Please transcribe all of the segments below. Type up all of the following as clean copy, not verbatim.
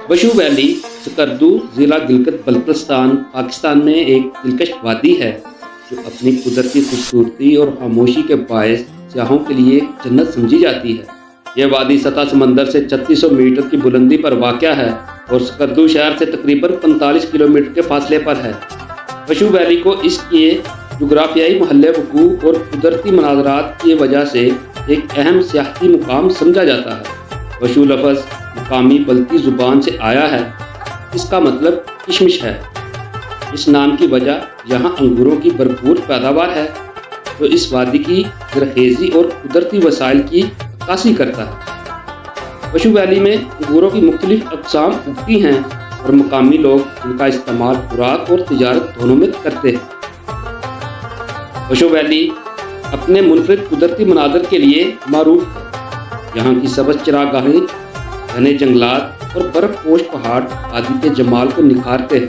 बशू valley Skardu ज़िला गिलगित बल्तिस्तान पाकिस्तान में एक दिलकश वादी है जो अपनी कुदरती खूबसूरती और खामोशी के बायस सियाहों के लिए जन्नत समझी जाती है। यह वादी सतह समंदर से 3600 मीटर की बुलंदी पर वाक़या है और स्कर्दू शहर से तकरीबन 45 किलोमीटर के फासले पर है। बशू वैली को इसके जुग्राफियाई महल वकूअ और कुदरती मनाज़रात की वजह से एक अहम सियाहती मुकाम समझा जाता है। बशू लफ्ज़ मुकामी बल्ती ज़ुबान से आया है, इसका मतलब किशमिश है। इस नाम की वजह यहाँ अंगूरों की भरपूर पैदावार है जो इस वादी की जरखेज़ी और कुदरती वसाइल की अक्कासी करता है। बशू वैली में अंगूरों की मुख्तलिफ अक़साम उगती हैं और मुकामी लोग इनका इस्तेमाल खुराक और तिजारत दोनों में करते हैं। बशू वैली अपने मुनफरिद कुदरती मनाज़र के लिए मारूफ है। यहाँ की सबज चरागाहें, घने जंगलात और बर्फ़पोश पहाड़ वादी के जमाल को निखारते हैं।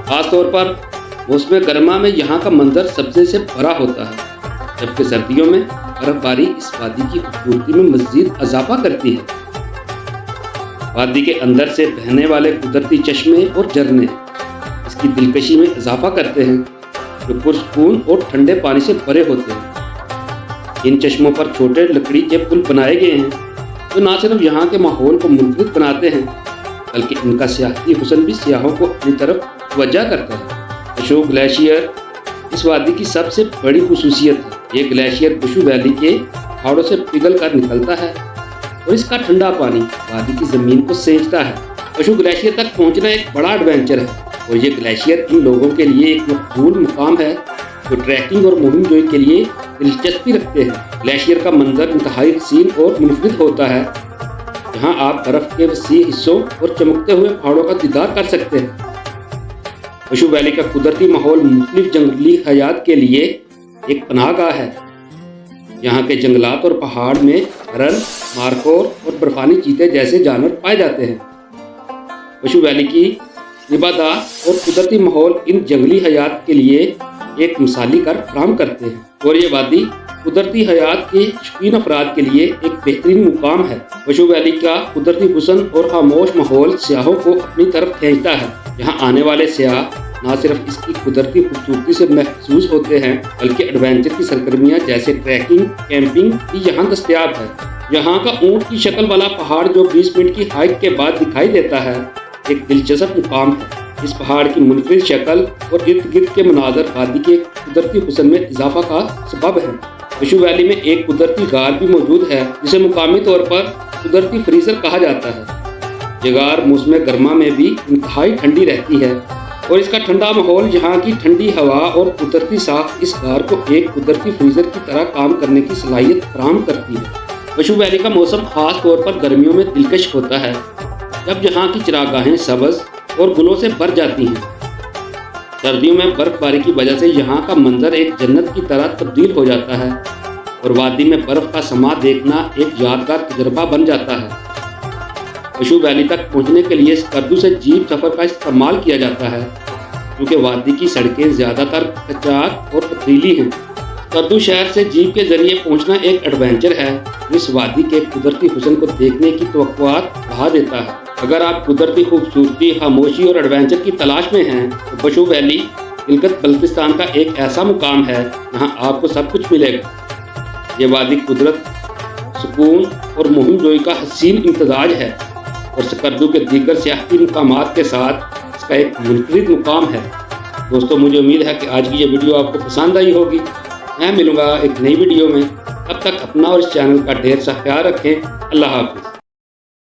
ख़ास तौर पर मौसम गर्मा में यहाँ का मंजर सब्ज़े से भरा होता है, जबकि सर्दियों में बर्फ़बारी इस वादी की खूबसूरती में मज़ीद इजाफा करती है। वादी के अंदर से बहने वाले कुदरती चश्मे और झरने इसकी दिलकशी में इजाफा करते हैं, जो पुरसकून और ठंडे पानी से भरे होते हैं। इन चश्मों पर छोटे लकड़ी के पुल बनाए गए हैं जो न सिर्फ यहाँ के माहौल को मुनफरिद बनाते हैं, बल्कि इनका सियाहती हुस्न भी सियाहों को अपनी तरफ तवज्जो करता है। बशू ग्लेशियर इस वादी की सबसे बड़ी खुसूसियत है। ये ग्लेशियर बशू वैली के पहाड़ों से पिघल कर निकलता है और इसका ठंडा पानी वादी की ज़मीन को सेंचता है। बशू ग्लेशियर तक पहुँचना एक बड़ा एडवेंचर है और ये ग्लेशियर इन लोगों के लिए एक मकबूल मुकाम है जो ट्रैकिंग और मुहिम जोई के लिए दिलचस्पी रखते हैं। ग्लेशियर का मंजर इंतहाई हसीन और मुनफरिद होता है। यहाँ आप बर्फ़ के वसी हिस्सों और चमकते हुए पहाड़ों का दीदार कर सकते हैं। बशू वैली का कुदरती माहौल मुख्तलिफ जंगली हयात के लिए एक पनाहगाह है। यहाँ के जंगलात और पहाड़ में हरन, मारकोर और बर्फानी चीते जैसे जानवर पाए जाते हैं। बशू वैली की इबादत और कुदरती माहौल इन जंगली हयात के लिए एक मिसाली घर फराहम करते हैं और ये वादी कुदरती हयात के शौकीन अफराद के लिए एक बेहतरीन मुकाम है। बशू वैली का कुदरती हुस्न और खामोश माहौल सियाहों को अपनी तरफ खींचता है। यहाँ आने वाले सियाह न सिर्फ इसकी कुदरती खूबसूरती से महसूस होते हैं, बल्कि एडवेंचर की सरगर्मियाँ जैसे ट्रैकिंग, कैंपिंग भी यहाँ दस्तयाब है। यहाँ का ऊँट की शक्ल वाला पहाड़ जो 20 मिनट की हाइक के बाद दिखाई देता है, एक दिलचस्प मुकाम है। इस पहाड़ की मुनफरिद शक्ल और इर्द गिर्द के मनाज़र वादी के कुदरती हुस्न में इजाफा का सबब है। बशू वैली में एक कुदरती गार भी मौजूद है जिसे मुकामी तौर पर कुदरती फ्रीज़र कहा जाता है। ये गार मौसम गर्मा में भी इंतहाई ठंडी रहती है और इसका ठंडा माहौल, यहाँ की ठंडी हवा और कुदरती साफ इस गार को एक कुदरती फ्रीज़र की तरह काम करने की सलाहियत फराहम करती है। बशू वैली का मौसम ख़ास तौर पर गर्मियों में दिलकश होता है, जब यहाँ की चरागाहें सब्ज़ और गुलों से भर जाती हैं। सर्दियों में बर्फ़बारी की वजह से यहाँ का मंजर एक जन्नत की तरह तब्दील हो जाता है और वादी में बर्फ़ का समा देखना एक यादगार तजुर्बा बन जाता है। बशू वैली तक पहुँचने के लिए स्कर्दू से जीप सफ़र का इस्तेमाल किया जाता है, क्योंकि वादी की सड़कें ज़्यादातर कच्चार और पथरीली हैं। स्कर्दू शहर से जीप के ज़रिए पहुँचना एक एडवेंचर है जो इस वादी के कुदरती हुस्न को देखने की तवक्कुआत बढ़ा देता है। अगर आप कुदरती खूबसूरती, खामोशी और एडवेंचर की तलाश में हैं तो बशू वैली गिलगित बल्तिस्तान का एक ऐसा मुकाम है जहाँ आपको सब कुछ मिलेगा। ये वादी कुदरत, सुकून और मुहिम जोई का हसीन इम्तजाज है और स्कर्दू के दीगर सियाहती मुकामात के साथ इसका एक मुनफरिद मुकाम है। दोस्तों, मुझे उम्मीद है कि आज की ये वीडियो आपको पसंद आई होगी। मैं मिलूँगा एक नई वीडियो में, तब तक अपना और इस चैनल का ढेर सा ख्याल रखें। अल्लाह हाफ़िज़।